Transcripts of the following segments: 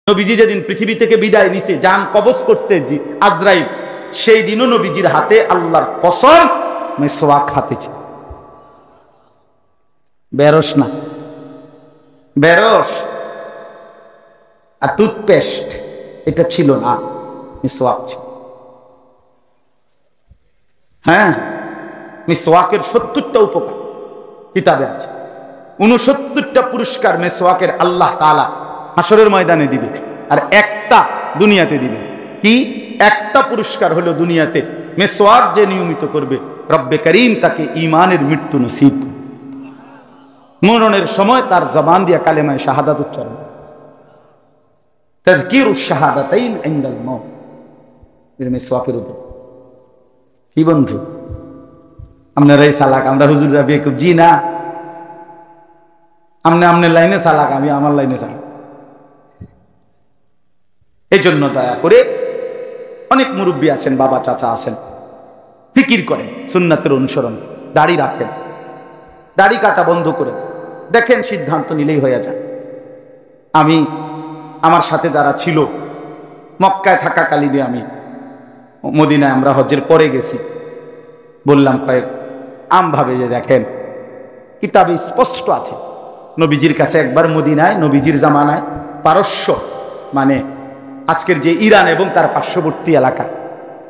নবীজি যেদিন পৃথিবী থেকে বিদায় নিছে, জান কবজ করছে আজরাইল, সেই দিনও নবীজির হাতে আল্লাহর কসম মিসওয়াক হাতে ছিল। বেরস না, বেরস আর টুথপেস্ট এটা ছিল না, মিসওয়াক ছিল। হ্যাঁ, মিসওয়াকের 70টা উপকার কিতাবে আছে, 69টা পুরস্কার মিসওয়াকের আল্লাহ তাআলা হাসরের ময়দানে দিবে, আর একটা দুনিয়াতে দিবে। কি? একটা পুরস্কার হলো দুনিয়াতে, মিসওয়াক যে নিয়মিত করবে রব্বে করিম তাকে ঈমানের মৃত্যু নসিব করবে। মরণের সময় তার জবান দিয়ে কালেমায়ে শাহাদাত উচ্চারণ, তাযকিরুশ শাহাদাতাইন ইনদাল মাউত, এর মিসওয়াকের উপর। কি বন্ধু, আপনারাই চালাক, আমরা হুজুররা বেকুব। জি না, আমনে লাইনে চালাক, আমি আমার লাইনে চালাক। এই জন্য দয়া করে অনেক মুরব্বী আছেন, বাবা চাচা আছেন, ফিকির করেন, সুন্নাতের অনুসরণ, দাড়ি রাখেন, দাড়ি কাটা বন্ধ করে দেখেন, সিদ্ধান্ত নিলেই হয়ে যায়। আমি আমার সাথে যারা ছিল মক্কায় থাকাকালীনে, আমি মদিনায় আমরা হজ্জের পরে গেছি, বললাম কয়েক আমভাবে যে দেখেন কিতাবে স্পষ্ট আছে, নবীজির কাছে একবার মদিনায়, নবীজির জামানায় পারস্য, মানে আজকের যে ইরান এবং তার পার্শ্ববর্তী এলাকা,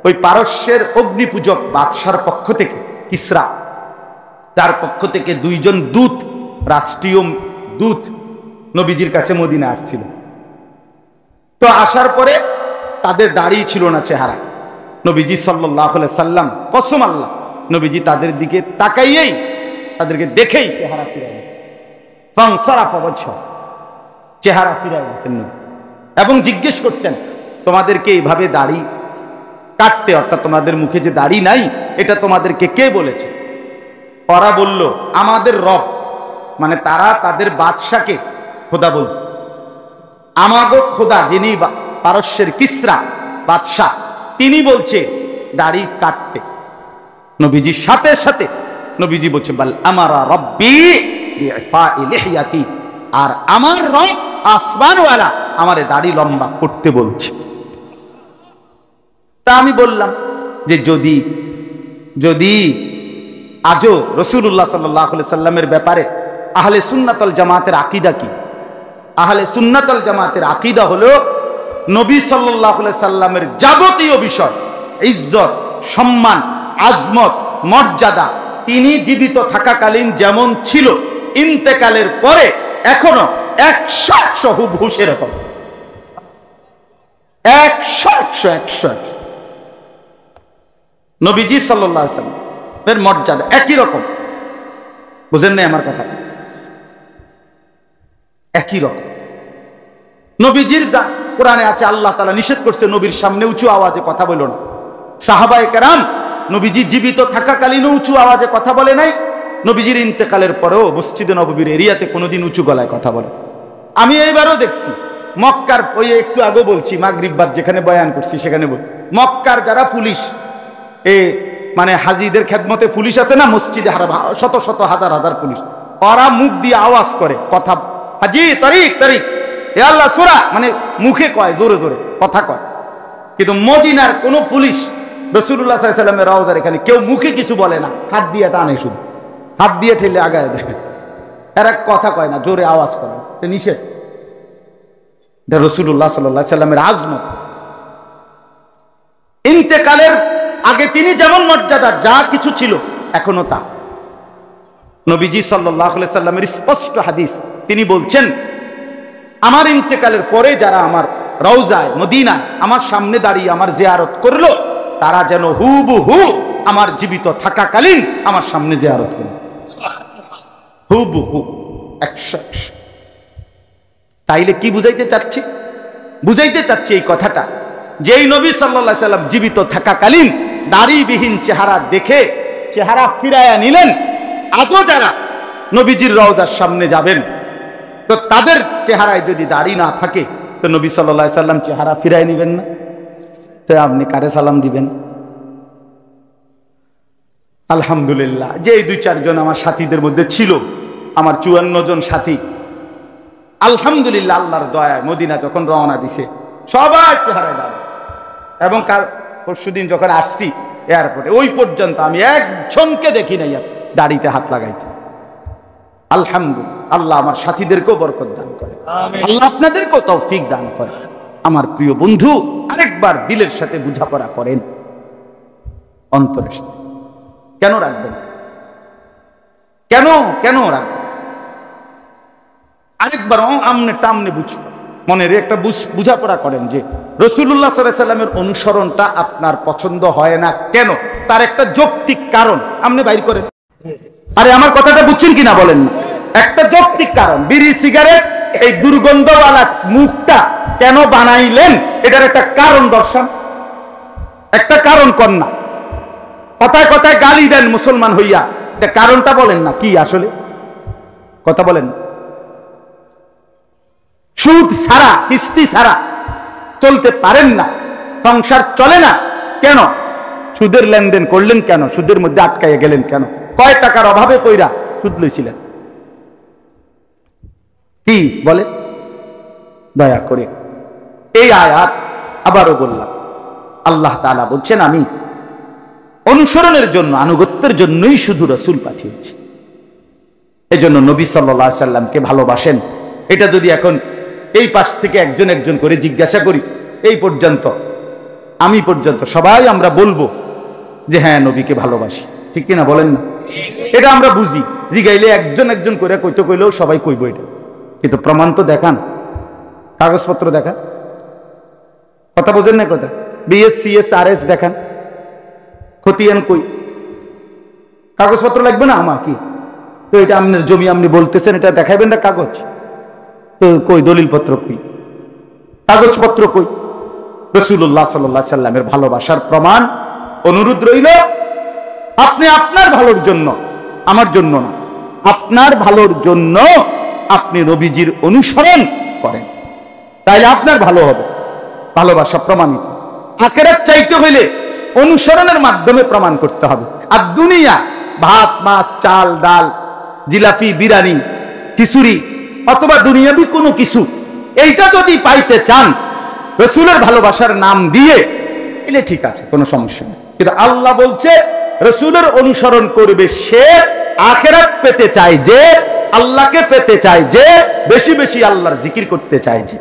ওই পারস্যের অগ্নিপূজক বাদশার পক্ষ থেকে, কিসরা, তার পক্ষ থেকে 2 জন দূত, রাষ্ট্রীয় দূত নবীজির কাছে মদিনা আসছিল। তো আসার পরে তাদের দাড়ি ছিল না, চেহারা। নবীজি সাল্লাল্লাহু আলাইহি সাল্লাম, কসম আল্লাহ, নবীজি তাদের দিকে তাকাইয়েই, তাদেরকে দেখেই চেহারা ফিরাই চেহারা ফিরাই দিচ্ছেন এবং জিজ্ঞেস করছেন, তোমাদেরকে এইভাবে দাড়ি কাটতে, অর্থাৎ তোমাদের মুখে যে দাড়ি নাই, এটা তোমাদেরকে কে বলেছে? ওরা বলল, আমাদের রব, মানে তারা তাদের বাদশাকে খোদা বলত। আমাগো খোদা, যিনি পারস্যের কিসরা বাদশাহ, তিনি বলছে দাড়ি কাটতে। নবীজির সাথে সাথে নবীজি বলছে, বাল আমারা রব্বি বিইফাই লিহিয়াতি, আর আমার রব আসমানওয়ালা আমারে দাড়ি লম্বা করতে বলছে। তা আমি বললাম যে যদি যদি আজও রাসূলুল্লাহ সাল্লাল্লাহু আলাইহি সাল্লামের ব্যাপারে আহলে সুন্নাত ওয়াল জামাতের আকীদা কি? আহলে সুন্নাত ওয়াল জামাতের আকীদা হলো নবী সাল্লাল্লাহু আলাইহি সাল্লামের যাবতীয় বিষয়, ইজ্জত, সম্মান, আজমত, মর্যাদা, তিনি জীবিত থাকাকালীন যেমন ছিল, ইন্তেকালের পরে এখনো 100% হুবহু সেরকম, 100% নবীজি সাল্লাল্লাহু আলাইহি সাল্লামের মর্যাদা একই রকম। বুঝেন নাই আমার কথাটা? একই রকম নবীজির যা কোরআনে আছে, আল্লাহ তাআলা নিষেধ করছে নবীর সামনে উঁচু আওয়াজে কথা বলো না। সাহাবায়ে কেরাম নবীজি জীবিত থাকাকালীনও উঁচু আওয়াজে কথা বলে নাই, নবীজির ইন্তেকালের পরেও মসজিদে নববীর এরিয়াতে কোনোদিন উঁচু গলায় কথা বলে। আমি এইবারও দেখছি মক্কার, ওই একটু আগে বলছি মাগরিব বাদ যেখানে বয়ান করছি সেখানে বল, মক্কার যারা পুলিশ, মানে হাজিদের খেদমতে পুলিশ আছে না মসজিদে, শত শত হাজার হাজার পুলিশ, ওরা মুখ দিয়ে আওয়াজ করে কথা, হাজি তারিক তারিক এ আল্লাহ সূরা, মানে মুখে কয়, জোরে জোরে কথা কয়। কিন্তু মদিনার কোন পুলিশ রাসূলুল্লাহ সাল্লাল্লাহু আলাইহি ওয়াসাল্লামের রওজার এখানে কেউ মুখে কিছু বলে না, হাত দিয়ে টানে, শুধু হাত দিয়ে ঠেলে আগায় দেয়, এরা কথা কয় না, জোরে আওয়াজ করে, এটা নিষেধ। এটা রাসূলুল্লাহ সাল্লাল্লাহু আলাইহি ওয়াসাল্লামের আজমত। ইন্তেকালের আগে তিনি যেমন মর্যাদা যা কিছু ছিল এখনো তা। নবীজি সাল্লাল্লাহু আলাইহি সাল্লামের স্পষ্ট হাদিস, তিনি বলছেন, আমার ইন্তেকালের পরে যারা আমার রওজায় মদিনায় আমার সামনে দাঁড়িয়ে আমার জিয়ারত করলো, তারা যেন হুবহু আমার জীবিত থাকাকালীন আমার সামনে জিয়ারত করল, হুবহু 100%। তাইলে কি বুঝাইতে চাচ্ছি? বুঝাইতে চাচ্ছি এই কথাটা, যে এই নবী সাল্লাল্লাহু আলাইহি সাল্লাম জীবিত থাকাকালীন দাড়িবিহীন চেহারা দেখে চেহারা ফিরায়া নিলেন, আজও যারা নবীজির রওজার সামনে যাবেন, তো তাদের চেহারায় যদি দাড়ি না থাকে, তো নবী সাল্লাল্লাহু আলাইহি সাল্লাম চেহারা ফিরায় নিবেন না? তো আপনি কারে সালাম দিবেন? আলহামদুলিল্লাহ, যে এই 2-4 জন আমার সাথীদের মধ্যে ছিল, আমার 54 জন সাথী, আলহামদুলিল্লাহ, আল্লাহর দয়ায় মদিনা যখন রওনা দিছে সবার চেহারায় দাঁড়িয়ে। এবং কাল পরশুদিন যখন আসছি এয়ারপোর্টে, ওই পর্যন্ত আমি একজনকে দেখি নাই দাড়িতে হাত লাগাইতে। আলহামদুলিল্লাহ, আল্লাহ আমার সাথীদেরকেও বরকত দান করে, আল্লাহ আপনাদেরকেও তৌফিক দান করে। আমার প্রিয় বন্ধু, আরেকবার দিলের সাথে বোঝাপড়া করেন, অন্তরের সাথে। কেন রাখবেন? কেন কেন রাখবেন? আরেকবার আমনে টামনে বুঝবেন, মনের একটা বুঝাপড়া করেন যে রাসূলুল্লাহ সাল্লাল্লাহু আলাইহি সাল্লামের অনুসরণটা আপনার পছন্দ হয় না কেন, তার একটা যৌক্তিক কারণ আপনি বাইর করেন। আরে আমার কথাটা বুঝছেন কিনা বলেন না? একটা যৌক্তিক কারণ। বিড়ি সিগারেট এই দুর্গন্ধওয়ালা মুখটা কেন বানাইলেন, এটার একটা কারণ দর্শন, একটা কারণ কর না। কথায় কথায় গালি দেন মুসলমান হইয়া, এটা কারণটা বলেন না কি আসলে, কথা বলেন। সুদ ছাড়া, কিস্তি ছাড়া চলতে পারেন না, সংসার চলে না কেন? সুদের লেনদেন করলেন কেন? সুদের মধ্যে আটকাইয়া গেলেন কেন? কয় টাকার অভাবে কইরা সুদ লইছিলেন? কি বলে? দয়া করে এই আয়াত আবারও বললাম, আল্লাহ তাআলা বলছেন আমি অনুসরণের জন্য, আনুগত্যের জন্যই শুধু রাসূল পাঠিয়েছি। এজন্য নবী সাল্লাল্লাহু আলাইহি সাল্লামকে ভালোবাসেন। এটা যদি এখন এই পাশ থেকে একজন একজন করে জিজ্ঞাসা করি, এই পর্যন্ত আমি পর্যন্ত সবাই আমরা বলবো যে হ্যাঁ নবীকে ভালোবাসি, ঠিক কিনা বলেন না? এটা আমরা বুঝি, জিগাইলে একজন একজন করে কইতে কইলেও সবাই কইব এটা, কিন্তু প্রমাণ তো দেখান, কাগজপত্র দেখান। কথা বোঝেন না? কথা BS RS দেখান, খতিয়ান কই, কাগজপত্র লাগবে না আমার কি? তো এটা আপনার জমি, আপনি বলতেছেন এটা দেখাইবেন না কাগজ, তো কই দলিলপত্র কই, কাগজপত্র কই? রাসূলুল্লাহ সাল্লাল্লাহু আলাইহি সাল্লামের ভালোবাসার প্রমাণ, অনুরোধ রইল আপনি আপনার ভালোর জন্য, আমার জন্য না, আপনার ভালোর জন্য আপনি নবীজির অনুসরণ করেন, তাইলে আপনার ভালো হবে, ভালোবাসা প্রমাণিত। আখিরাত চাইতে হইলে অনুসরণের মাধ্যমে প্রমাণ করতে হবে। আর দুনিয়া ভাত মাছ চাল ডাল জিলাপি বিরিয়ানি খিচুড়ি অথবা দুনিয়াবি কোনো কিছু, এইটা যদি পাইতে চান রাসূলের ভালোবাসার নাম দিয়ে, এলে ঠিক আছে, কোনো সমস্যা নেই। কিন্তু আল্লাহ বলছে রাসূলের অনুসরণ করবে সে আখিরাত পেতে চায়, যে আল্লাহকে পেতে চায়, যে বেশি বেশি আল্লাহর জিকির করতে চায়। যে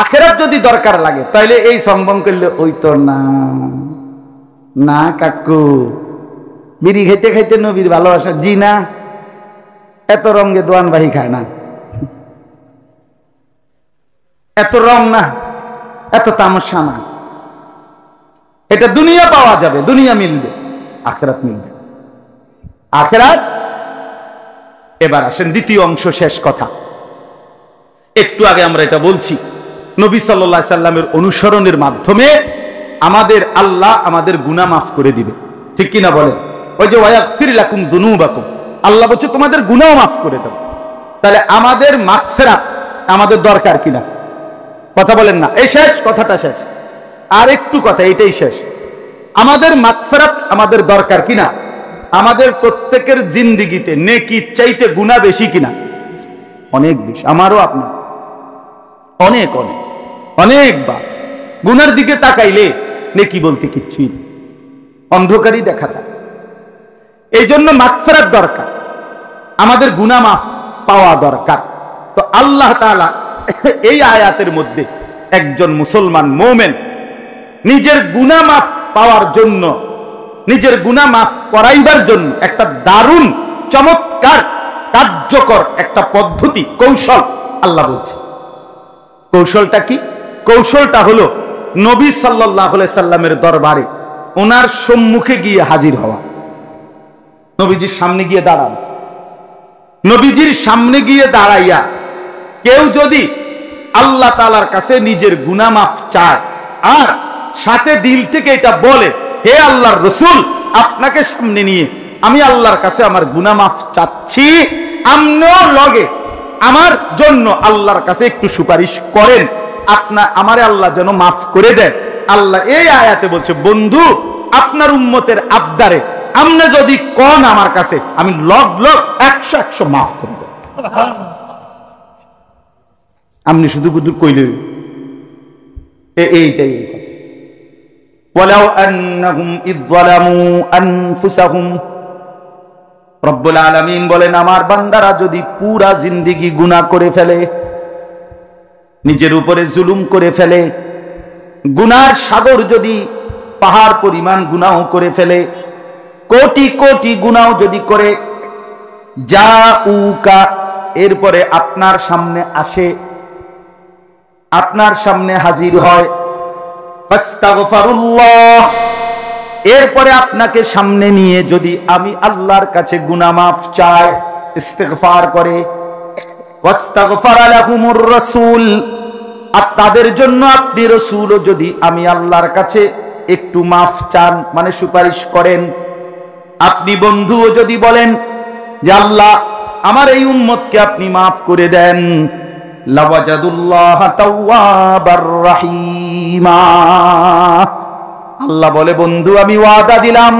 আখিরাত যদি দরকার লাগে তাইলে এই সম্ভব করলে ওই তো না, না কাকু বিড়ি খাইতে খাইতে নবীর ভালোবাসা, জি না, এত রঙে দোয়ান বাহি খায় না, এত রং না, এত তামাশা না। এটা দুনিয়া পাওয়া যাবে, দুনিয়া মিলবে, আখিরাত মিলবে, আখিরাত। এবার আসেন দ্বিতীয় অংশ, শেষ কথা। একটু আগে আমরা এটা বলছি, নবী সাল্লাল্লাহু আলাইহি সাল্লামের অনুসরণের মাধ্যমে আমাদের আল্লাহ আমাদের গুনাহ মাফ করে দিবে, ঠিক কিনা বলেন? ওই যে ওয়ায়াগফির লাকুম যুনুবাকুম, আল্লাহ বলছে তোমাদের গুনাহ মাফ করে দেব। তাহলে আমাদের মাগফিরাত আমাদের দরকার কিনা? কথা বলেন না? এই শেষ, কথাটা শেষ, আর একটু কথা, এটাই শেষ। আমাদের মাগফিরাত আমাদের দরকার কিনা? আমাদের প্রত্যেকের জিন্দেগিতে নেকি চাইতে গুনাহ বেশি কিনা? অনেক বেশি, আমারও আপনার অনেক অনেক অনেকবার গুনার দিকে তাকাইলে নেকি বলতে কিচ্ছুই অন্ধকারই দেখা যায়। এই জন্য মাগফিরাত দরকার, আমাদের গুনাহ মাফ পাওয়া দরকার। তো আল্লাহ তাআলা এই আয়াতের মধ্যে একজন মুসলমান মুমিন নিজের গুনাহ মাফ পাওয়ার জন্য, নিজের গুনাহ মাফ করাইবার জন্য একটা দারুণ চমৎকার কার্যকর একটা পদ্ধতি, কৌশল আল্লাহ বলছে। কৌশলটা কি? কৌশলটা হলো নবী সাল্লাল্লাহু আলাইহি সাল্লামের দরবারে ওনার সম্মুখে গিয়ে হাজির হওয়া, নবীজির সামনে গিয়ে দাঁড়ানো। নবীজির সামনে গিয়ে দাঁড়াইয়া কেউ যদি আল্লাহ তাআলার কাছে নিজের গুনাহ মাফ চায় আর সাথে দিল থেকে এটা বলে, হে আল্লাহর রাসূল, আপনাকে সামনে নিয়ে আমি আল্লাহর কাছে আমার গুনাহ মাফ চাচ্ছি, আপনিও লগে আমার জন্য আল্লাহর কাছে একটু সুপারিশ করেন, আমারে আল্লাহ যেন মাফ করে দেন। আল্লাহ এই আয়াতে বলছে, বন্ধু আপনার উম্মতের আবদারে আপনি যদি কোন আমার কাছে, আমি লগ 100 মাফ করে দেব। আপনি শুধু কুদুর কইলে এইটাই কথা। ওয়ালাউ আন্নাহুম ইয যালামু আনফুসাহুম, রব্বুল আলামিন বলেন আমার বান্দারা যদি পুরা জিন্দেগি গুনাহ করে ফেলে, নিজের উপরে জুলুম করে ফেলে, গুনার সাগর যদি পাহাড় পরিমাণ গুনাহ করে ফেলে, কোটি কোটি গুনাহ যদি করে, জাউকা, এরপরে আপনার সামনে আসে, আপনার সামনে হাজির হয়, ফাস্তাগফিরুল্লাহ, এরপরে আপনাকে সামনে নিয়ে যদি আমি আল্লাহর কাছে গুনাহ মাফ চাই, ইস্তিগফার করে, ওয়াস্তাগফারা লাহুমুর রাসূল, আর তাদের জন্য আপনি রাসূলও যদি আমি আল্লাহর কাছে একটু মাফ চান, মানে সুপারিশ করেন, আপনি বন্ধুও যদি বলেন যে আল্লাহ আমার এই উম্মতকে আপনি মাফ করে দেন, লাওয়াজাদুল্লাহ তাওয়াবার রহিমা, আল্লাহ বলে বন্ধু আমি ওয়াদা দিলাম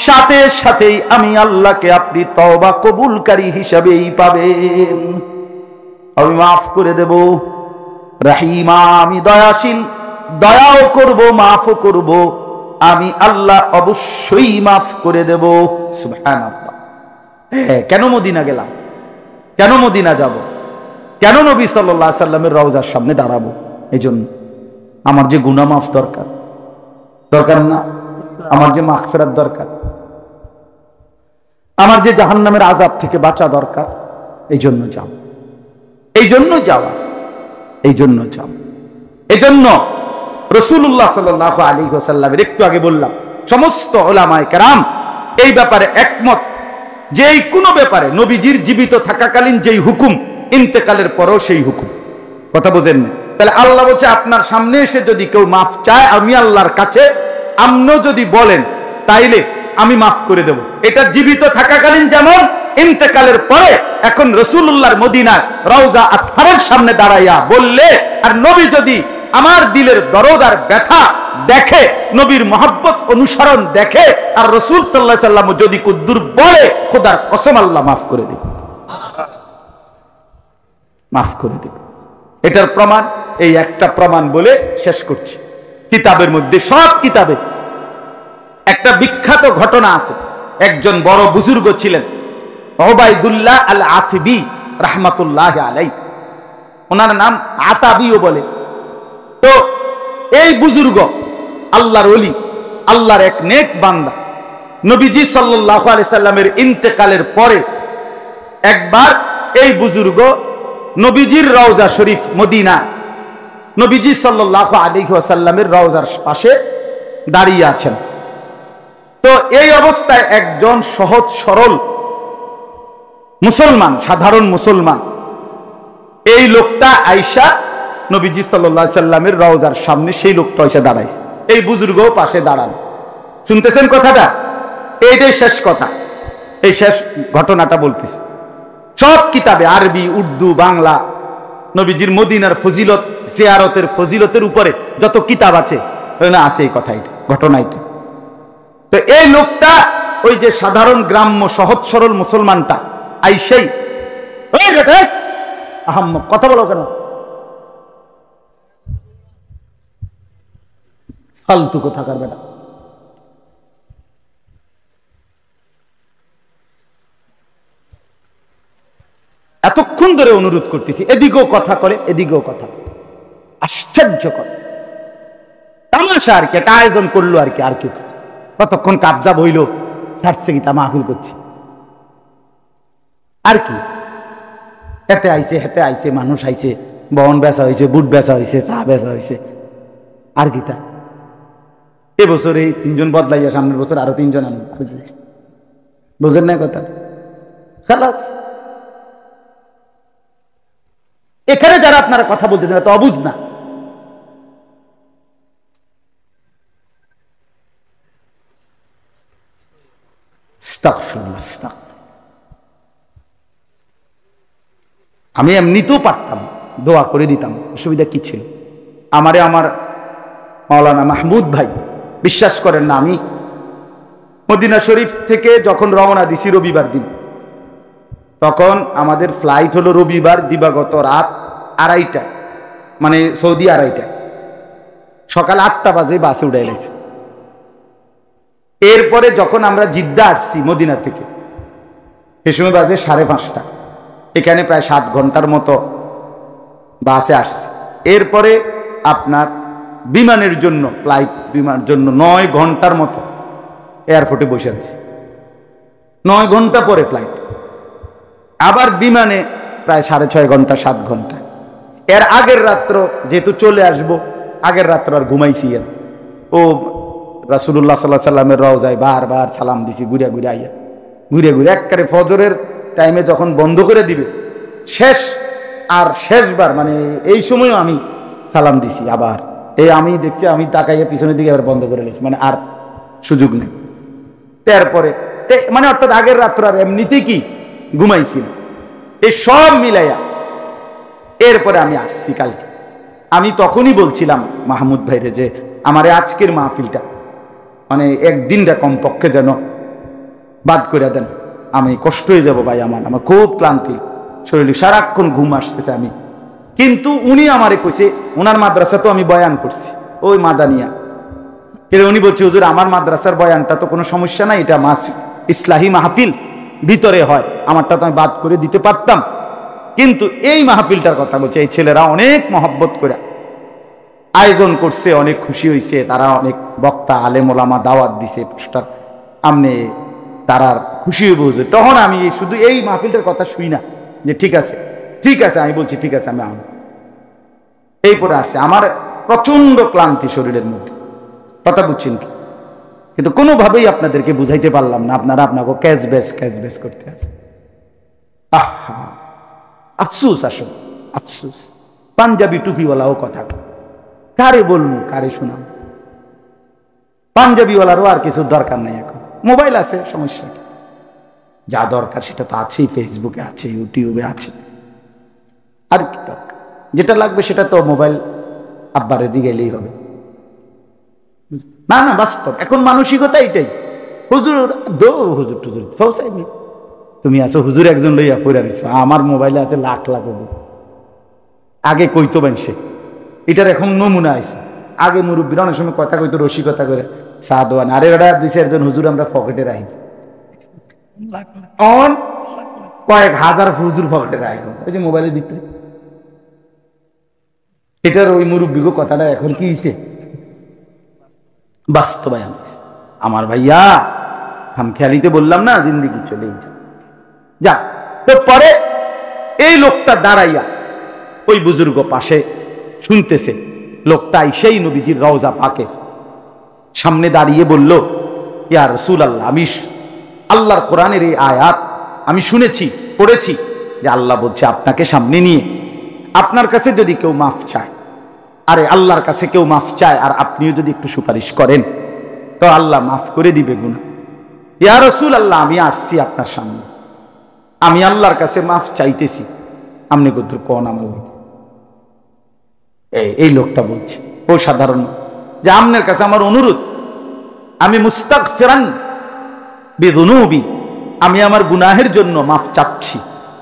সাথে সাথেই আমি আল্লাহকে আপনি তওবা কবুলকারী হিসেবেই পাবেন, আমি মাফ করে দেব। রহিমা, আমি দয়াশীল, দয়াও করব মাফও করব, আমি আল্লাহ অবশ্যই মাফ করে দেব। সুবহানাল্লাহ। কেন মদিনা গেলাম, কেন মদিনা যাব, কেন নবী সাল্লাল্লাহু আলাইহি সাল্লামের রওজার সামনে দাঁড়াবো? এই জন্য আমার যে গুনাহ মাফ দরকার, দরকার না? আমার যে মাগফিরাত দরকার, আমার যে জাহান্নামের আযাব থেকে বাঁচা দরকার, এই জন্য যাব, এই জন্য যাওয়া, এই জন্য যাব। এই জন্য রাসূলুল্লাহ সাল্লাল্লাহু আলাইহি ওয়াসাল্লামের, একটু আগে বললাম সমস্ত উলামায়ে কেরাম এই ব্যাপারে একমত, যেই কোনো ব্যাপারে নবীজির জীবিত থাকাকালীন যেই হুকুম, ইন্তেকালের পরেও সেই হুকুম। কথা বোঝেন না? তাহলে আল্লাহ বলছে আপনার সামনে এসে যদি কেউ মাফ চায় আমি আল্লাহর কাছে, আপনিও যদি বলেন তাইলে আমি মাফ করে দেব। এটা জীবিত থাকাকালীন যেমন, ইন্তেকালের পরে এখন রাসূলুল্লাহর মদিনার রওজা আতহারের সামনে দাঁড়াইয়া বললে, আর নবী যদি আমার দিলের দরদ আর ব্যথা দেখে, নবীর মহব্বত অনুসরণ দেখে, আর রাসূল সাল্লাল্লাহু আলাইহি সাল্লাম যদি কুদ্দুর বলে, খোদার কসম আল্লাহ মাফ করে দেবে, মাফ করে দেবে। এটার প্রমাণ এই একটা প্রমাণ বলে শেষ করছি। কিতাবের মধ্যে, সব কিতাবে একটা বিখ্যাত ঘটনা আছে। একজন বড় বুজুর্গ ছিলেন, উবাইদুল্লাহ আল আতিবি রাহমাতুল্লাহি আলাইহি, ওনার নাম আতাবিও বলে। তো এই বুজুর্গ আল্লাহর ওলি, আল্লাহর এক নেক বান্দা, নবীজি সাল্লাল্লাহু আলাইহি সাল্লামের ইন্তেকালের পরে একবার এই বুজুর্গ নবীজির রওজা শরীফ মদিনা, নবীজি সাল্লাল্লাহু আলাইহি ওয়াসাল্লামের রওজার পাশে দাঁড়িয়ে আছেন। তো এই অবস্থায় একজন সহজ সরল মুসলমান, সাধারণ মুসলমান, এই লোকটা আয়েশা নবীজি সাল্লাল্লাহু আলাইহি সাল্লামের রওজার সামনে, সেই লোকটা এসে দাঁড়াইছে, এই বুজুর্গও পাশে দাঁড়ান। শুনতেছেন কথাটা? এইটাই শেষ কথা, এই শেষ ঘটনাটা বলতেছি। সব কিতাবে, আরবি, উর্দু, বাংলা, নবীজির মদিনার ফজিলত, জিয়ারতের ফজিলতের উপরে যত কিতাব আছে, না আছে এই কথা, এটা ঘটনা এটা। তো এই লোকটা, ওই যে সাধারণ গ্রাম্য সহজ সরল মুসলমানটা আইসাই, আহাম্মক কথা বলো কেন, ফালতু কোথাকার বেটা, এতক্ষণ ধরে অনুরোধ করতেছি, এদিকেও কথা করে এদিকেও কথা, আশ্চর্য কথা, তামাশা আর কি, একটা আয়োজন করলো আর কি, আর কি কতক্ষণ কাবজা বইল, ছাড়ছে কি তা মাহফিল করছি আর কি, হেতে আইছে হেতে আইছে, মানুষ আইছে, বন বেচা হয়েছে, বুট বেচা হয়েছে, চা বেচা হয়েছে, আর কি তা এবছর এই 3 জন বদলাইয়া সামনের বছর আরো 3 জন আনবে, আর কি বুঝেন না কথা, খালাস। এখানে যারা আপনারা কথা বলতেছেন তো অবুঝ না, আমি এমনিতেও পারতাম, দোয়া করে দিতাম, অসুবিধা কি ছিল? আমারে আমার মাওলানা মাহমুদ ভাই, বিশ্বাস করেন না, আমি মদিনা শরীফ থেকে যখন রওনা দিছি রবিবার দিন, তখন আমাদের ফ্লাইট হলো রবিবার দিবাগত রাত 2:30টায়। মানে সৌদি আড়াইটায়, সকাল 8টা বাজে বাসে উড়াই গেছে। এরপরে যখন আমরা জিদ্দা আসছি মদিনা থেকে, সে সময় বাজে 5:30, এখানে প্রায় 7 ঘন্টার মতো বাসে আসছি। এরপরে আপনার বিমানের জন্য বিমানের জন্য 9 ঘন্টার মতো এয়ারপোর্টে বসে রয়েছি। 9 ঘন্টা পরে ফ্লাইট, আবার বিমানে প্রায় 6.5 ঘন্টা 7 ঘন্টা। এর আগের রাত্র যেহেতু চলে আসবো, আগের রাত্র আর ঘুমাইছি। ও রাসূলুল্লাহ সাল্লাল্লাহু আলাইহি সাল্লামের রওজায় বারবার সালাম দিছি, ঘুরে ঘুরে আইয়া, ঘুরে ঘুরে একবারে ফজরের টাইমে যখন বন্ধ করে দিবে শেষবার মানে এই সময়ও আমি সালাম দিছি। আবার আমি দেখছি, আমি তাকাইয়া পিছনের দিকে আবার বন্ধ করে নিয়েছি, মানে আর সুযোগ নেই। তারপরে মানে অর্থাৎ আগের রাত্র আর এমনিতেই কি ঘুমাইছিল, এই সব মিলাইয়া এরপরে আমি আসছি কালকে। আমি তখনই বলছিলাম মাহমুদ ভাইরে যে আমার আজকের মাহফিলটা মানে একদিনটা কমপক্ষে যেন বাদ করে দেন, আমি কষ্ট হয়ে যাব ভাই, আমার খুব ক্লান্তি শরীরে, সারাক্ষণ ঘুম আসতেছে। আমি কিন্তু উনি আমারে কইছে, ওনার মাদ্রাসা তো আমি বয়ান করছি ওই মাদানিয়া, কিন্তু উনি বলছে হুজুর আমার মাদ্রাসার বয়ানটা তো কোনো সমস্যা নাই, এটা ইসলাহি মাহফিল ভিতরে হয়, আমারটা তো আমি বাদ করে দিতে পারতাম, কিন্তু এই মাহফিলটার কথা বলছে, এই ছেলেরা অনেক মহব্বত করে আয়োজন করছে, অনেক খুশি হয়েছে, তারা অনেক বক্তা আলেম ওলামা দাওয়াত দিছে, পোস্টার আমনে তারা খুশি হয়ে বুঝে। তখন আমি শুধু এই মাহফিলটার কথা শুই না যে ঠিক আছে ঠিক আছে, আমি বলছি ঠিক আছে আমি এই পরে আসছে। আমার প্রচন্ড ক্লান্তি শরীরের মধ্যে, কথা বুঝছেন কি? কিন্তু কোনোভাবেই আপনাদেরকে বুঝাইতে পারলাম না, আপনারা আপনাকে ক্যাশ ব্যাস করতে আছে। আহা আফসুস, আসলে আফসুস। পাঞ্জাবি টুপিওয়ালাও কথা কারে বলবো, কারে শোনাম? পাঞ্জাবিওয়ালারও আর কিছু দরকার নেই, এখন মোবাইল আছে, সমস্যা কি? যা দরকার সেটা তো আছেই, ফেসবুকে আছে, ইউটিউবে আছে, আর কি দরকার? যেটা লাগবে সেটা তো মোবাইল আব্বারে জিগাইলেই হবে। না বাস্তব এখন মানসিকতা এটাই। হুজুর হুজুর টুজুর তুমি আছো, হুজুর একজন লইয়া ফিরে রইছো, আমার মোবাইলে আছে লাখ আগে কইতো বানছে, এটার এখন নমুনা আছে। আগে মুরব্বীরা অনেক সময় কথা কইতো রসিকতা করে, সাদওয়ান আরে ওটা 2-4 জন হুজুর আমরা পকেটে রাখি, কয়েক হাজার হুজুর পকেটে রাখি, এই যে মোবাইলের ভিতরে। এটার ওই মুরব্বীগো কথাটা এখন কি হয়েছে, বাস্তবায়ন। আমার ভাইয়া খামখেয়ালিতে বললাম না, জিন্দিগি চলেই যা। তো পরে এই লোকটা দাঁড়াইয়া ওই বুজুর্গ পাশে শুনতেছে, লোকটা সেই নবীজির রওজা পাকে সামনে দাঁড়িয়ে বলল, ইয়া রাসূলুল্লাহ, আমি আল্লাহর কোরআনের এই আয়াত আমি শুনেছি, পড়েছি যে আল্লাহ বলছে আপনাকে সামনে নিয়ে আপনার কাছে যদি কেউ মাফ চায়, আরে আল্লাহর কাছে কেউ মাফ চায় আর আপনিও যদি একটু সুপারিশ করেন তো আল্লাহ মাফ করে দিবে গুনাহ। ইয়া রাসূলুল্লাহ, আমি আসছি আপনার সামনে, আমি আল্লাহর কাছে মাফ চাইতেছি, আপনি কত কোন আমার। এই লোকটা বলছে, ও সাধারণ, যে আপনার কাছে আমার অনুরোধ, আমি মুস্তাগফিরান বিযুনুবি, আমি আমার গুনাহের জন্য মাফ চাচ্ছি,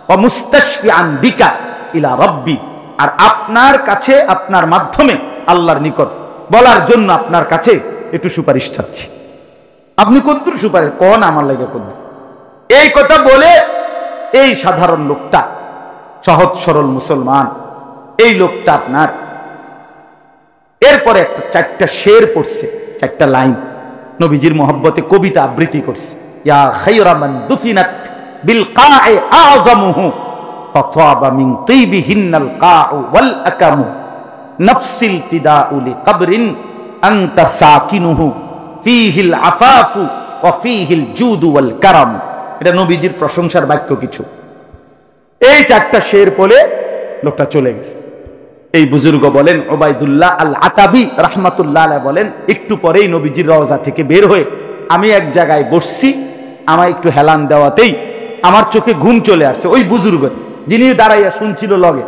ওয়া মুস্তাশফিআন বিকা ইলা রাব্বি, আর আপনার কাছে আপনার মাধ্যমে আল্লাহর নিকট বলার জন্য আপনার কাছে একটু সুপারিশ চাচ্ছি। আপনি কদ্দুর সুপারিশ কোন আমার লাগে কদ্দুর? এই কথা বলে এই সাধারণ লোকটা, সহজ সরল মুসলমান এই লোকটা আপনার এরপরে একটা 4টা শের পড়ছে, 4টা লাইন নবীজির মহব্বতে কবিতা আবৃত্তি করছে। ইয়া খায়রা মান দুফিনাত বিল কা'i আ'যামুহু ফাতাবা মিন তিবিহিন্নাল কা'উ ওয়াল আকামু নাফসিল ফিদাউ লিকবরিন আনতা সাকিনুহু ফীহিল আফাফু ওয়া ফীহিল জুদু ওয়াল কারাম। এটা নবীজির প্রশংসার বাক্য কিছু। এই 4টা শের পড়ে লোকটা চলে গেছে। এই বুজুর্গ বলেন, ওবায়দুল্লাহ আল আতাবি রাহমাতুল্লাহ আলাইহি বলেন, একটু পরেই নবীজির রওজা থেকে বের হয়ে আমি এক জায়গায় বসছি, আমায় একটু হেলান দেওয়াতেই আমার চোখে ঘুম চলে আসছে। ওই বুজুর্গ যিনি দাঁড়াইয়া শুনছিল লগে,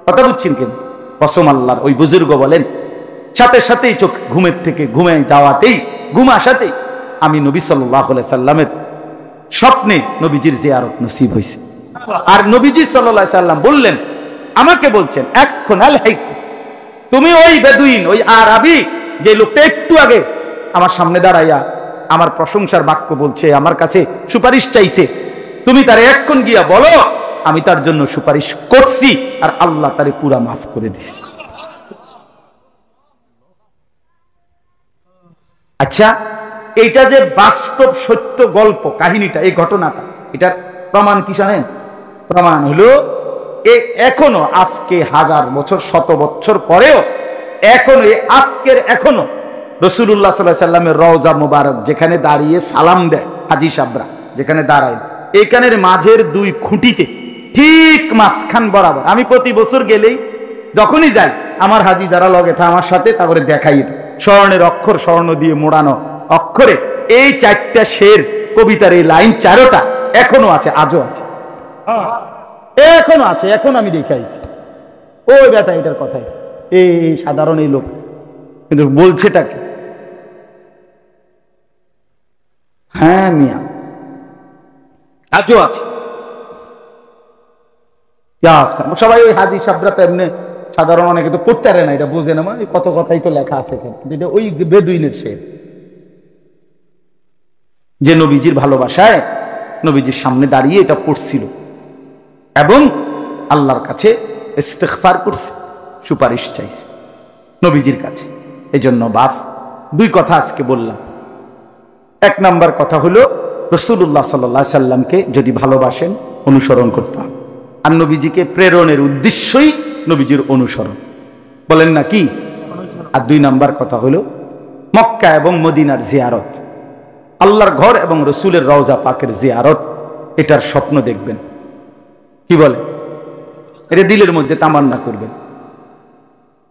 কথা বুঝছেন কেন? কসম আল্লাহর, ওই বুজুর্গ বলেন সাথে সাথেই চোখ ঘুমের থেকে ঘুমে যাওয়াতেই, ঘুম আসাতেই আমি নবী সাল্লাল্লাহু আলাইহি সাল্লামের স্বপ্নে নবীজির জিয়ারত নসিব হয়েছে। আর নবীজি সাল্লাল্লাহু আলাইহি সাল্লাম বললেন, আমাকে বলছেন এখন আল হাইক তুমি ওই বেদুইন, ওই আরবি, যে লোকটা একটু আগে আমার সামনে দাঁড়াইয়া আমার প্রশংসার বাক্য বলছে, আমার কাছে সুপারিশ চাইছে, তুমি তার এক্ষণ গিয়া বলো আমি তার জন্য সুপারিশ করছি আর আল্লাহ তারে পুরা মাফ করে দিছি। আচ্ছা, এইটা যে বাস্তব সত্য গল্প কাহিনীটা, এই ঘটনাটা, এটার প্রমাণ কি জানেন? প্রমাণ হলো এখনো আজকে 1000 বছর, 100 বছর পরেও এখনো আজকের এখনো রাসূলুল্লাহ সাল্লাল্লাহু আলাইহি সাল্লামের রওজা মুবারক যেখানে দাঁড়িয়ে সালাম দেয় হাজী সাহেবরা, যেখানে দাঁড়ায়, এইখানের মাঝের 2 খুঁটিতে ঠিক মাঝখান বরাবর, আমি প্রতি বছর গেলেই যখনই যাই আমার হাজী যারা লগে থা আমার সাথে তারপরে দেখাই, স্বর্ণের অক্ষর, স্বর্ণ দিয়ে মোড়ানো অক্ষরে এই 4টা শের কবিতার এই লাইন 4টা এখনো আছে, আজও আছে, এখনো আছে, এখন আমি দেখাইছি। ওই বেটা এটার কথাই, এই সাধারণ এই লোক কিন্তু বলছেটা কি? হ্যাঁ মিয়া, আজও আছে। সবাই ওই হাজী সাহেবরা তো এমনি সাধারণ, অনেকে তো পড়তে পারে না, এটা বোঝে না, মানে কত কথাই তো লেখা আছে এখানে, এটা ওই বেদুইনের শের, যে নবীজির ভালোবাসায় নবীজির সামনে দাঁড়িয়ে এটা পড়ছিল এবং আল্লাহর কাছে ইস্তিগফার করছে, সুপারিশ চাইছে নবীজির কাছে। এজন্য বাপ 2 কথা আজকে বললাম। 1 নাম্বার কথা হলো রাসূলুল্লাহ সাল্লাল্লাহু আলাইহি সাল্লামকে যদি ভালোবাসেন অনুসরণ করতে হবে, আর নবীজিকে প্রেরণের উদ্দেশ্যই নবীজির অনুসরণ, বলেন না কি? আর 2 নাম্বার কথা হলো মক্কা এবং মদিনার জিয়ারত, আল্লাহর ঘর এবং রসুলের রওজা পাকের জিয়ারত, এটার স্বপ্ন দেখবেন। কি বলে? এটা দিলের মধ্যে তামান্না করবেন,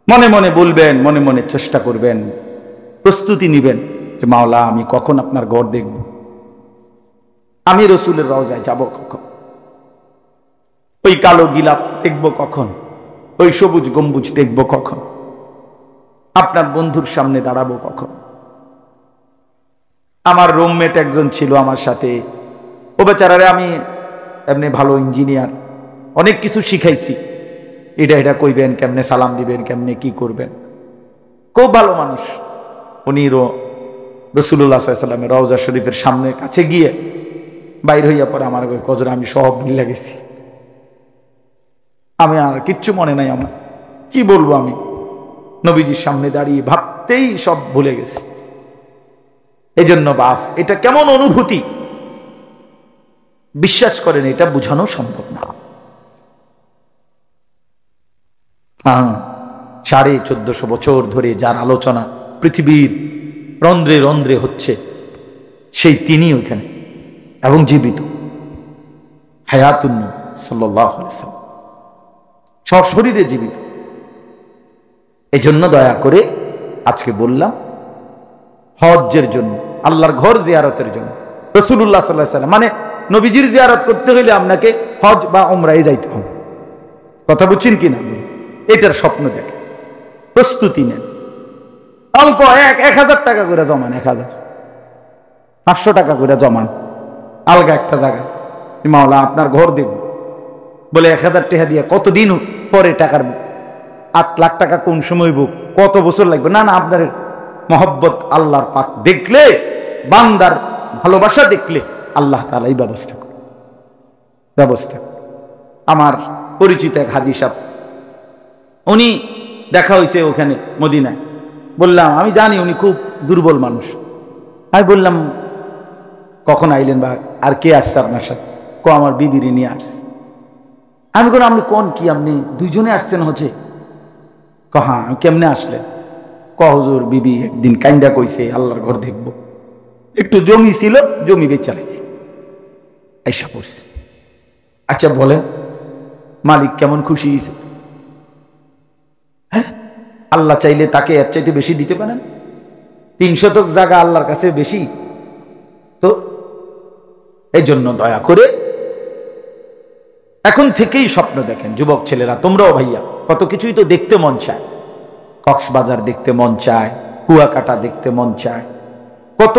মনে মনে বলবেন, মনে মনে চেষ্টা করবেন, প্রস্তুতি নিবেন যে মাওলা আমি কখন আপনার ঘর দেখব, আমি রসুলের রওজায় যাব কখন, ওই কালো গিলাফ দেখব কখন, ওই সবুজ গম্বুজ দেখব কখন, আপনার বন্ধুর সামনে দাঁড়াবো কখন। আমার রুমমেট একজন ছিল আমার সাথে, ও বেচারারে আমি এমনি ভালো ইঞ্জিনিয়ার, অনেক কিছু শিখাইছি, এটা এটা কইবেন, কেমনে সালাম দিবেন, কেমনে কি করবেন, খুব ভালো মানুষ। উনিরও রাসূলুল্লাহ সাল্লাল্লাহু আলাইহি সাল্লামের রওজা শরীফের সামনে কাছে গিয়ে বাইর হইয়া পরে আমার কজরা আমি সব ভুলে গেছি, আমি আর কিচ্ছু মনে নাই আমার, কি বলবো আমি, নবীজির সামনে দাঁড়িয়ে ভাবতেই সব ভুলে গেছি। এই জন্য বাপ, এটা কেমন অনুভূতি বিশ্বাস করেন, এটা বোঝানো সম্ভব না। 1450 বছর ধরে যার আলোচনা পৃথিবীর রন্ধ্রে রন্ধ্রে হচ্ছে, সেই তিনি ওইখানে এবং জীবিত, হায়াতুন নবী সাল্লাল্লাহু আলাইহি ওয়াসাল্লাম, সশরীরে জীবিত। এই জন্য দয়া করে আজকে বললাম হজ্জের জন্য, আল্লাহর ঘর জিয়ারতের জন্য, রাসূলুল্লাহ সাল্লাল্লাহু আলাইহি ওয়াসাল্লাম মানে নবীজির জিয়ারত করতে হইলে আপনাকে হজ বা উমরায় যাইতে হবে। কথা বুঝছেন কিনা? এটার স্বপ্ন দেখে প্রস্তুতি নেন, অল্প 1000 টাকা করে জমান, 1500 টাকা করে জমান, আলগা একটা জায়গা, মাওলা আপনার ঘর দেখব বলে 1000 টাকা দিয়ে কতদিন পরে টাকার 8 লাখ টাকা কোন সময় হইব, কত বছর লাগবে? না না, আপনার মহব্বত আল্লাহর পাক দেখলে, বান্দার ভালোবাসা দেখলে আল্লাহ তাআলা এই ব্যবস্থা করে। আমার পরিচিত এক হাজী সাহেব, উনি দেখা হয়েছে ওখানে মদিনায়, বললাম আমি জানি উনি খুব দুর্বল মানুষ, আমি বললাম কখন আইলেন বা আর কে আসছে আপনার সাথে? আমার বিবিরে নিয়ে আসছে। আমি বললাম আপনি কোন কি, আপনি 2 জনে আসছেন হচ্ছে? হ্যাঁ। কেমনে আসলেন? হুজুর বিবি একদিন কাইন্দা কইছে আল্লাহর ঘর দেখব, একটু জমি ছিল, জমি বেচালাইছি, আইসা পড়ছি। আচ্ছা বলেন মালিক কেমন খুশি হয়েছে? হ্যাঁ, আল্লাহ চাইলে তাকে এর চাইতে বেশি দিতে পারেন। 3 শতক জায়গা আল্লাহর কাছে বেশি তো। এই জন্য দয়া করে এখন থেকেই স্বপ্ন দেখেন যুবক ছেলেরা, তোমরাও ভাইয়া, কত কিছুই তো দেখতে মন চায়, কক্সবাজার দেখতে মন চায়, কুয়াকাটা দেখতে মন চায়, কত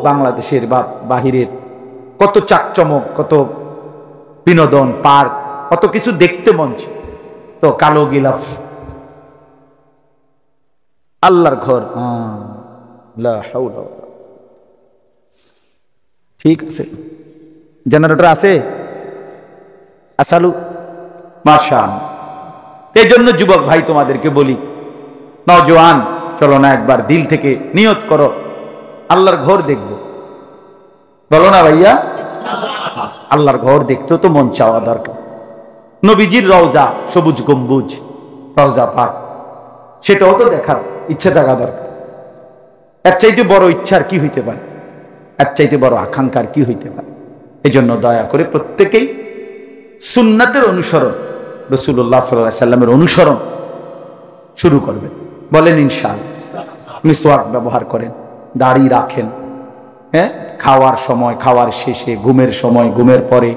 বাংলাদেশের বা বাহিরের কত চাকচমক, কত বিনোদন পার্ক, কত কিছু দেখতে মন চায়। তো কালো গিলাফ আল্লাহর ঘর, ঠিক আছে। জেনারেটর আছে, আসালু, মাশাআল্লাহ। এই জন্য যুবক ভাই তোমাদেরকে বলি, নওজোয়ান, চলো না একবার দিল থেকে নিয়ত করো, আল্লাহর ঘর দেখবো। বলো না ভাইয়া, আল্লাহর ঘর দেখতেও তো মন চাওয়া দরকার। নবীজির রওজা, সবুজ গম্বুজ, রওজা পাক, সেটাও তো দেখার ইচ্ছা থাকা দরকার। এর চাইতে বড় ইচ্ছার কি হইতে পারে, এর চাইতে বড় আকাঙ্ক্ষার কি হইতে পারে? এই জন্য দয়া করে প্রত্যেকেই সুন্নাতের অনুসরণ, রাসূলুল্লাহ সাল্লাল্লাহু আলাইহি সাল্লামের অনুসরণ শুরু করবেন। বলেন ইনশাআল্লাহ। মিসওয়াক ব্যবহার করেন, দাড়ি রাখেন, হ্যাঁ, খাওয়ার সময়, খাওয়ার শেষে, ঘুমের সময়, ঘুমের পরে,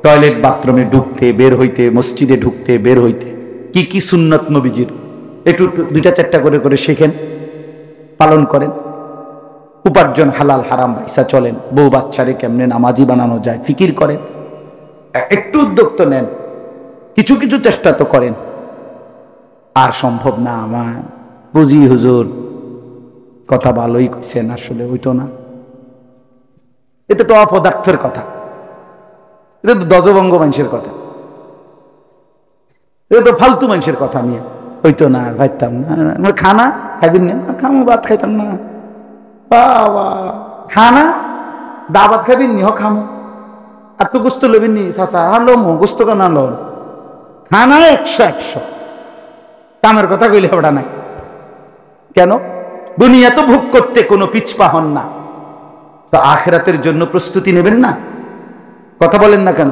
টয়লেট বাথরুমে ঢুকতে বের হইতে, মসজিদে ঢুকতে বের হইতে কি কি সুন্নত নবীজির একটু 2টা-4টা করে করে শেখেন, পালন করেন। উপার্জন হালাল হারাম বাইসা চলেন। বউ বাচ্চারে কেমনে নামাজি বানানো যায় ফিকির করেন। একটু উদ্যোগ তো নেন, কিছু কিছু চেষ্টা তো করেন। আর সম্ভব না, আমার বুঝি হুজুর কথা ভালোই কইছেন, আসলে হইতো না, এটা তো অপদার্থের কথা, এটা তো দজভঙ্গ মানুষের কথা, এটা তো ফালতু মানুষের কথা। নিয়ে হইতো না, খাইতাম না, খানা খাইবেন না, খামো, ভাত খাইতাম না, বাবা খানা দাবাত খাইবেন নি, হ খামো, আর তো গোস্ত লবেন নি, চাচা হালো মো গোস্ত কেন লো, খানা 100 কামের কথা কইলে ওটা নাই কেন? দুনিয়া তো ভোগ করতে কোনো পিছপা হন না, তো আখিরাতের জন্য প্রস্তুতি নেবেন না? কথা বলেন না কেন?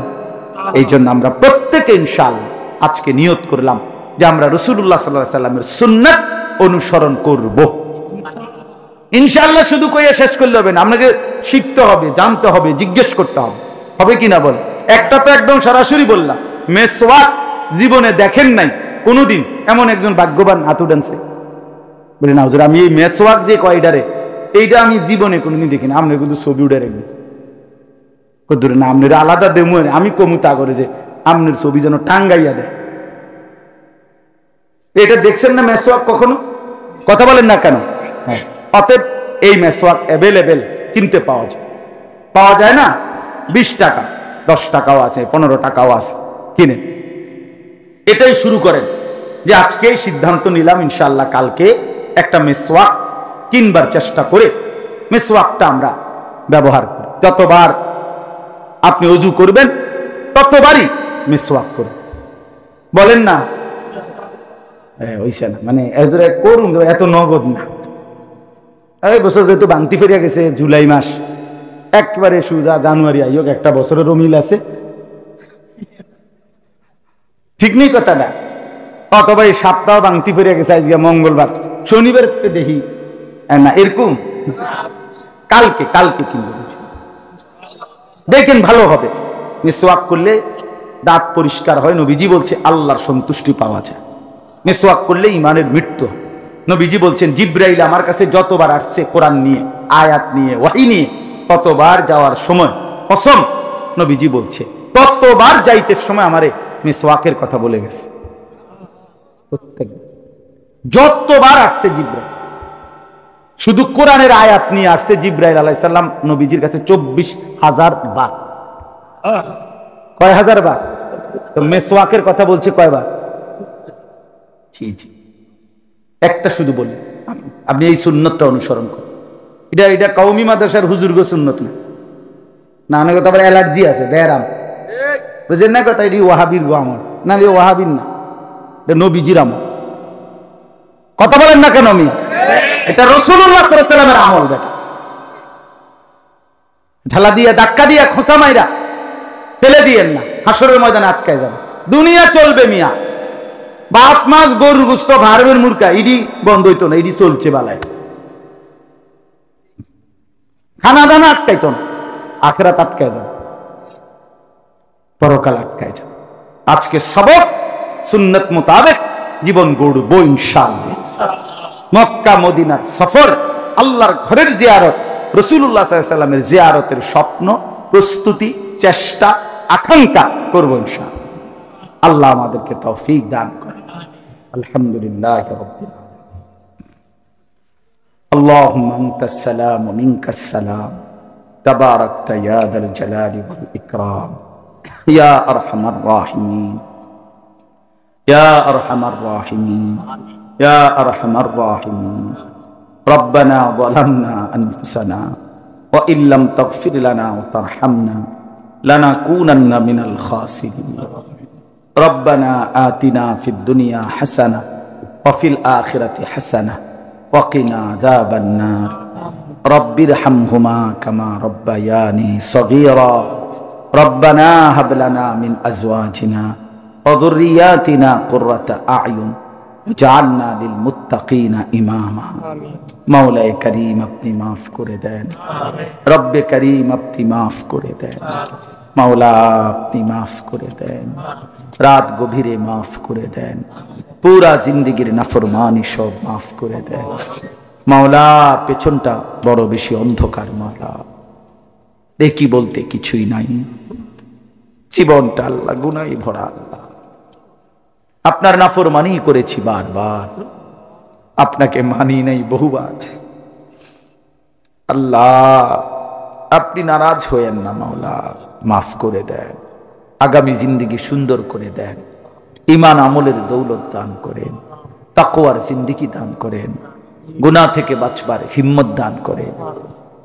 এই জন্য আমরা প্রত্যেকে ইনশাআল্লাহ আজকে নিয়ত করলাম যে আমরা রাসূলুল্লাহ সাল্লাল্লাহু আলাইহি সাল্লামের সুন্নাত অনুসরণ করব ইনশাআল্লাহ। শুধু কইয়া শেষ করলে হবে না, আপনাকে শিখতে হবে, জানতে হবে, জিজ্ঞেস করতে হবে, হবে কিনা বলে। একটা তো একদম সরাসরি বললাম, মেসওয়াক জীবনে দেখেন নাই কোনোদিন এমন একজন ভাগ্যবান হাত উঠানছে বলে না হুজুর আমি এই মেসওয়াক যে কয়ডারে এইটা আমি জীবনে কোনোদিন দেখি না। আপনার কিন্তু ছবি উঠে রাখবেন কদ্দুরে না, আপনার আলাদা দেমু, আমি কমুতা করে যে আপনার ছবি যেন টাঙ্গাইয়া দেয়। এটা দেখছেন না মেসওয়াক কখনো? কথা বলেন না কেন? হ্যাঁ, অতএব এই মেসওয়াক অ্যাভেলেবেল কিনতে পাওয়া যায়, পাওয়া যায় না? 20 টাকা, 10 টাকাও আছে, 15 টাকাও আছে, কিনেন। এটাই শুরু করেন যে আজকে সিদ্ধান্ত নিলাম ইনশাআল্লাহ কালকে একটা মেসওয়াক কিনবার চেষ্টা করে মেসওয়াকটা আমরা ব্যবহার করি। যতবার আপনি ওযু করবেন ততবারই মেসওয়াক করুন। বলেন না? হইছে না, মানে করুন, এত নগদ না। এই বছর যেহেতু বাংতি ফেরিয়া গেছে, জুলাই মাস একবারে সুজা, জানুয়ারি আইয়ক, একটা বছরেরও মিল আছে, ঠিক নেই কথাটা? অথবা এই সপ্তাহ বাংতি ফেরিয়া গেছে, আজকে মঙ্গলবার, শনিবার দেখি না, এরকম কালকে কালকে কিনবে দেখেন, ভালো হবে। মিসওয়াক করলে দাঁত পরিষ্কার হয়, নবীজি বলছে আল্লাহর সন্তুষ্টি পাওয়া যায়। মিসওয়াক করলে ইমানের মৃত্যু হয়। নবীজি বলছেন জিব্রাইল আমার কাছে যতবার আসছে কোরআন নিয়ে, আয়াত নিয়ে, ওয়াহী নিয়ে, ততবার যাওয়ার সময় কসম নবীজি বলছে ততবার যাইতে সময় আমারে মিসওয়াকের কথা বলে গেছে। প্রত্যেক যতবার আসছে জিব্রাইল, শুধু কোরআনের আয়াত নিয়ে আসছে জিব্রাইল আলাইহিস সালাম নবীজির কাছে 24,000 বার। কয় হাজার বার? তো মিসওয়াকের কথা বলছে কয়বার? জি জি, একটা শুধু বলি, আপনি এই সুন্নতটা অনুসরণ করেন। এটা কওমি মাদ্রাসার হুজুরগো সুন্নত না, না অনেক কথা আবার অ্যালার্জি আছে, ব্যারাম, বুঝেন না কথা? এটি ওয়াহাবির গো আমল না, এটা ওয়াহাবির না, এটা নবীজির আমল। কথা বলেন না কেন? মিয়া এটা রাসূলুল্লাহ সাল্লাল্লাহু আলাইহি ওয়াসাল্লামের আমল। বেটা ঢালা দিয়া, ধাক্কা দিয়া, খোঁচা মাইরা ফেলে দিয়েন না, হাসরের ময়দানে আটকায় যাবে। দুনিয়া চলবে মিয়া, বাপ মাছ, গরুর গোস্ত, ভারবের মুরকা, ইডি বন্ধ হইতো না, ইডি চলছে বালায়। খানা দানা আটকাইতো না, আখিরাত আটকায় যাবে, পরকাল আটকায় যাবে। আজকে সবক সুন্নত মোতাবেক জীবন গড়ব ইনশাআল্লাহ। মক্কা মদিনার সফর, আল্লাহর ঘরের জিয়ারত, রাসূলুল্লাহ সাল্লাল্লাহু আলাইহি ওয়াসাল্লামের জিয়ারতের স্বপ্ন, প্রস্তুতি, চেষ্টা, আকাঙ্ক্ষা করব ইনশাআল্লাহ। আল্লাহ আমাদেরকে তৌফিক দান করেন। আলহামদুলিল্লাহ রাব্বিল আলামিন। اللهم أنت السلام ومنك السلام تباركت يا ذا الجلال والإكرام يا أرحم الراحمين يا أرحم الراحمين يا أرحم الراحمين ربنا ظلمنا أنفسنا وإن لم تغفر لنا وترحمنا لنكونن من الخاسرين ربنا آتنا في الدنيا حسنة وفي الآخرة حسنة وقنا عذاب النار رب ارحمهما كما ربياني صغيرا ربنا هب لنا من أزواجنا وذرياتنا قرة أعين واجعلنا للمتقين إماما مولاي كريم अपनी माफ করে দেন রব করিম अपनी माफ করে দেন মাওলা আপনি মাফ করে দেন রাত গভীরে মাফ করে দেন পুরা জিন্দেগীর নাফরমানি সব মাফ করে দেন মাওলা পেছনটা বড় বেশি অন্ধকার মাওলা দেখি বলতে কিছুই নাই জীবনটা আল্লাহ গুনাহে ভরা আল্লাহ আপনার নাফরমানি করেছি বারবার আপনাকে মানি নাই বহুবার আল্লাহ আপনি নারাজ হয়েন না মাওলা মাফ করে দেন আগামী জিন্দেগি সুন্দর করে দেন ঈমান আমলের দৌলত দান করেন তাকওয়ার জিন্দেগি দান করেন গুনাহ থেকে বাঁচবার হিম্মত দান করেন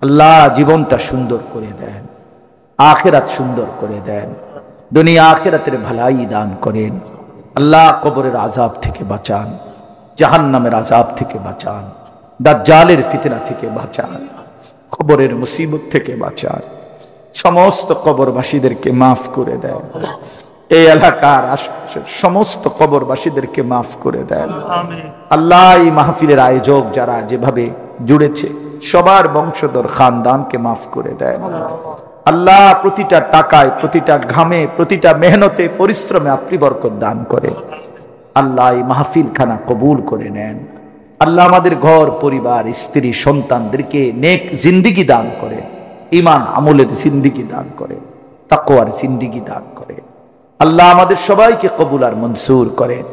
আল্লাহ জীবনটা সুন্দর করে দেন আখিরাত সুন্দর করে দেন দুনিয়া আখিরাতের ভালাই দান করেন আল্লাহ কবরের আযাব থেকে বাঁচান জাহান্নামের আযাব থেকে বাঁচান দাজ্জালের ফিতনা থেকে বাঁচান কবরের মুসিবত থেকে বাঁচান সমস্ত কবরবাসীদেরকে মাফ করে দেন এই এলাকার আশপাশের সমস্ত কবরবাসীদেরকে মাফ করে দেন আল্লাহ এই মাহফিলের আয়োজক যারা যেভাবে জুড়েছে সবার বংশধর খানদানকে মাফ করে দেন আল্লাহ প্রতিটা টাকায় প্রতিটা ঘামে প্রতিটা মেহনতে পরিশ্রমে আপনি বরকত দান করেন আল্লাহ এই মাহফিল খানা কবুল করে নেন আল্লাহ আমাদের ঘর পরিবার স্ত্রী সন্তানদেরকে নেক জিন্দেগি দান করে ঈমান আমলের জিন্দেগি দান করে তাকওয়ার জিন্দেগি দান করে আল্লাহ আমাদের সবাইকে কবুল আর মনসুর করেন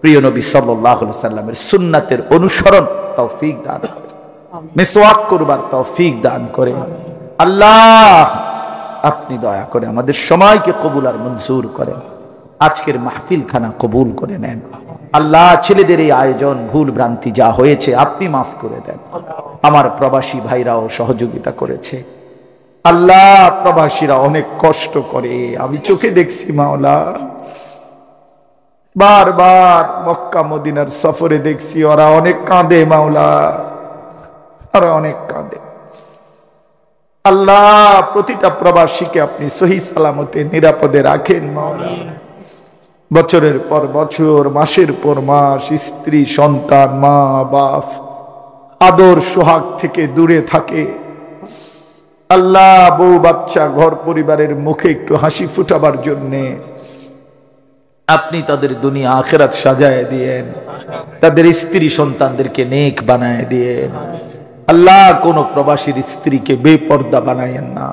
প্রিয় নবী সাল্লাল্লাহু আলাইহি সাল্লামের সুন্নাতের অনুসরণ তৌফিক দান করেন মিসওয়াক করবার তৌফিক দান করেন আল্লাহ আপনি দয়া করে আমাদের সবাইকে কবুল আর মনসুর করেন আজকের মাহফিল খানা কবুল করে নেন আল্লাহ ছেলেদের এই আয়োজন ভুল ভ্রান্তি যা হয়েছে আপনি মাফ করে দেন আমার প্রবাসী ভাইরাও সহযোগিতা করেছে আল্লাহ প্রবাসীরা অনেক কষ্ট করে আমি চোখে দেখছি মাওলা বারবার মক্কা মদিনার সফরে দেখছি ওরা অনেক কাঁদে মাওলা ওরা অনেক কাঁদে আল্লাহ প্রতিটা প্রবাসীকে আপনি সহি সালামতে নিরাপদে রাখেন মাওলা বছরের পর বছর মাসের পর মাস স্ত্রী সন্তান মা বাপ আদর সোহাগ থেকে দূরে থাকে আল্লাহ বউ বাচ্চা ঘর পরিবারের মুখে একটু হাসি ফুটাবার জন্য আপনি তাদের দুনিয়া আখিরাত সাজায় দিয়েন তাদের স্ত্রী সন্তানদেরকে নেক বানায় দিয়েন আল্লাহ কোন প্রবাসীর স্ত্রীকে বেপর্দা বানায়েন না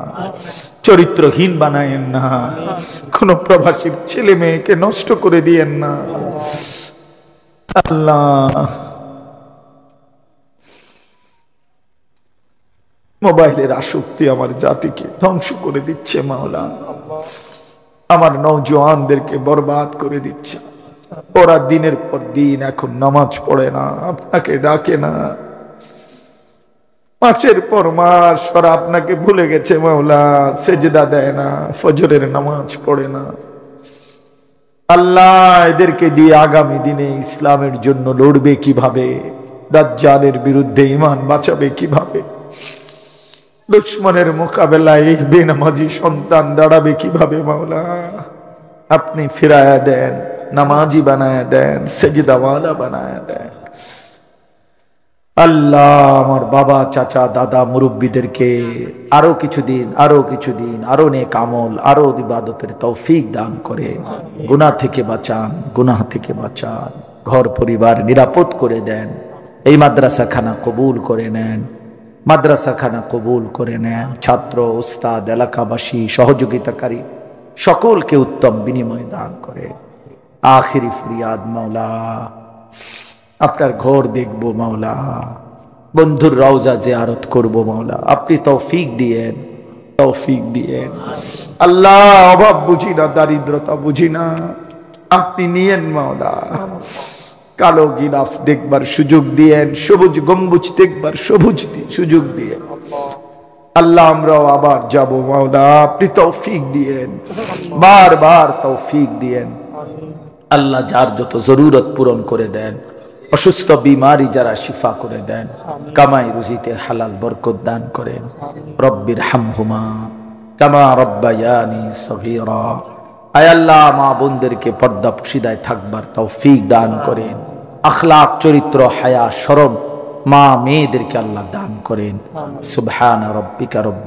চরিত্রহীন বানায়েন না কোন প্রবাসীর ছেলে মেয়েকে নষ্ট করে দিয়েন না আল্লাহ মোবাইলের আসক্তি আমার জাতিকে ধ্বংস করে দিচ্ছে মাওলা আমার নওজোয়ানদেরকে বরবাদ করে দিচ্ছে ওরা দিনের পর দিন এখন নামাজ পড়ে না আপনাকে ডাকে না মাসের পর মাস ওরা আপনাকে ভুলে গেছে মাওলা সেজদা দেয় না ফজরের নামাজ পড়ে না আল্লাহ এদেরকে দিয়ে আগামী দিনে ইসলামের জন্য লড়বে কিভাবে দাজ্জালের বিরুদ্ধে ঈমান বাঁচাবে কিভাবে দুশমনের মোকাবেলায় বেনামাজি সন্তান দাঁড়াবে কিভাবে মাওলা আপনি ফিরায়া দেন নামাজি বানায়া দেন সেজদাওয়ালা বানায়া দেন আল্লাহ আমার বাবা চাচা দাদা মুরব্বীদেরকে আরো কিছুদিন আরো নেক আমল আরো ইবাদতের তৌফিক দান করেন গুনাহ থেকে বাঁচান ঘর পরিবার নিরাপদ করে দেন এই মাদ্রাসাখানা কবুল করে নেন ছাত্র উস্তাদ এলাকাবাসী সহযোগিতাকারী সকলকে উত্তম বিনিময় দান করে আখিরি ফরিয়াদ মাওলা আপনার ঘর দেখবো মাওলা বন্ধুর রওজা জিয়ারত করব মাওলা, আপনি তৌফিক দিয়েন, তৌফিক দিয়েন। আল্লাহ অভাব বুঝি না, দারিদ্রতা বুঝি না, আপনি নিয়েন মাওলা। কালো গিলাফ দেখবার সুযোগ দিয়েন, সবুজ গম্বুজ দেখবার সবুজ সুযোগ দিয়েন। আল্লাহ আমরাও আবার যাব মাওলা, আপনি তৌফিক দিয়েন, বারবার তৌফিক দিয়েন। আল্লাহ যার যত জরুরত পূরণ করে দেন, অসুস্থ বিমারি যারা শিফা করে দেন, কামাই রুজিতে হালাল বরকত দান করেন। রব্বির হামহুমা কামা রব্বায়ানি সগীরা। আয় আল্লাহ মা বোনদেরকে পর্দা পুশিদায় থাকবার তৌফিক দান করেন। আখলাক, চরিত্র, হায়া, শরম মা মেয়েদেরকে আল্লাহ দান করেন। সুবহান রব্বিকা রব্বি